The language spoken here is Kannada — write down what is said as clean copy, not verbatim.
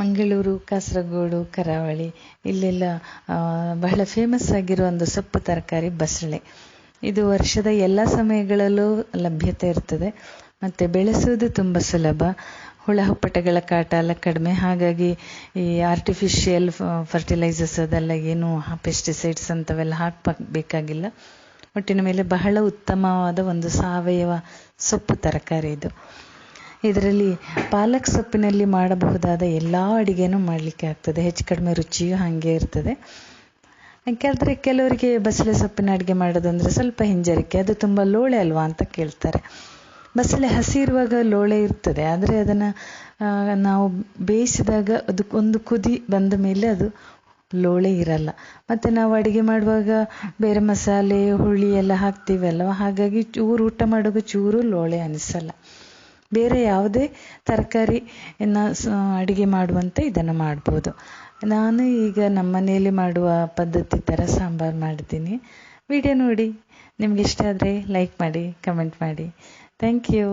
ಮಂಗಳೂರು, ಕಾಸರಗೋಡು, ಕರಾವಳಿ ಇಲ್ಲೆಲ್ಲ ಬಹಳ ಫೇಮಸ್ ಆಗಿರೋ ಒಂದು ಸೊಪ್ಪು ತರಕಾರಿ ಬಸಳೆ. ಇದು ವರ್ಷದ ಎಲ್ಲ ಸಮಯಗಳಲ್ಲೂ ಲಭ್ಯತೆ ಇರ್ತದೆ ಮತ್ತು ಬೆಳೆಸೋದು ತುಂಬ ಸುಲಭ. ಹುಳ ಹುಪ್ಪಟೆಗಳ ಕಾಟ ಎಲ್ಲ ಕಡಿಮೆ. ಹಾಗಾಗಿ ಈ ಆರ್ಟಿಫಿಷಿಯಲ್ ಫರ್ಟಿಲೈಸರ್ಸ್ ಅದೆಲ್ಲ ಏನು ಪೆಸ್ಟಿಸೈಡ್ಸ್ ಅಂಥವೆಲ್ಲ ಹಾಕಬೇಕಾಗಿಲ್ಲ. ಒಟ್ಟಿನ ಮೇಲೆ ಬಹಳ ಉತ್ತಮವಾದ ಒಂದು ಸಾವಯವ ಸೊಪ್ಪು ತರಕಾರಿ ಇದು. ಇದರಲ್ಲಿ ಪಾಲಕ್ ಸೊಪ್ಪಿನಲ್ಲಿ ಮಾಡಬಹುದಾದ ಎಲ್ಲ ಅಡಿಗೆನೂ ಮಾಡಲಿಕ್ಕೆ ಆಗ್ತದೆ. ಹೆಚ್ಚು ಕಡಿಮೆ ರುಚಿಯೂ ಹಾಗೆ ಇರ್ತದೆ. ಯಾಕೆಂದರೆ ಕೆಲವರಿಗೆ ಬಸಳೆ ಸೊಪ್ಪಿನ ಅಡುಗೆ ಮಾಡೋದಂದರೆ ಸ್ವಲ್ಪ ಹಿಂಜರಿಕೆ, ಅದು ತುಂಬ ಲೋಳೆ ಅಲ್ವಾ ಅಂತ ಕೇಳ್ತಾರೆ. ಬಸಳೆ ಹಸಿ ಇರುವಾಗ ಲೋಳೆ ಇರ್ತದೆ, ಆದರೆ ಅದನ್ನು ನಾವು ಬೇಯಿಸಿದಾಗ ಒಂದು ಕುದಿ ಬಂದ ಮೇಲೆ ಅದು ಲೋಳೆ ಇರಲ್ಲ. ಮತ್ತು ನಾವು ಅಡುಗೆ ಮಾಡುವಾಗ ಬೇರೆ ಮಸಾಲೆ ಹುಳಿ ಎಲ್ಲ ಹಾಕ್ತೀವಲ್ವ, ಹಾಗಾಗಿ ಊಟ ಮಾಡುವಾಗ ಚೂರು ಲೋಳೆ ಅನಿಸಲ್ಲ. ಬೇರೆ ಯಾವುದೇ ತರಕಾರಿಯನ್ನು ಅಡುಗೆ ಮಾಡುವಂತೆ ಇದನ್ನು ಮಾಡ್ಬೋದು. ನಾನು ಈಗ ನಮ್ಮ ಮನೆಯಲ್ಲಿ ಮಾಡುವ ಪದ್ಧತಿ ಥರ ಸಾಂಬಾರು ಮಾಡಿದ್ದೀನಿ. ವಿಡಿಯೋ ನೋಡಿ ನಿಮ್ಗೆ ಇಷ್ಟ ಆದರೆ ಲೈಕ್ ಮಾಡಿ, ಕಮೆಂಟ್ ಮಾಡಿ. Thank you.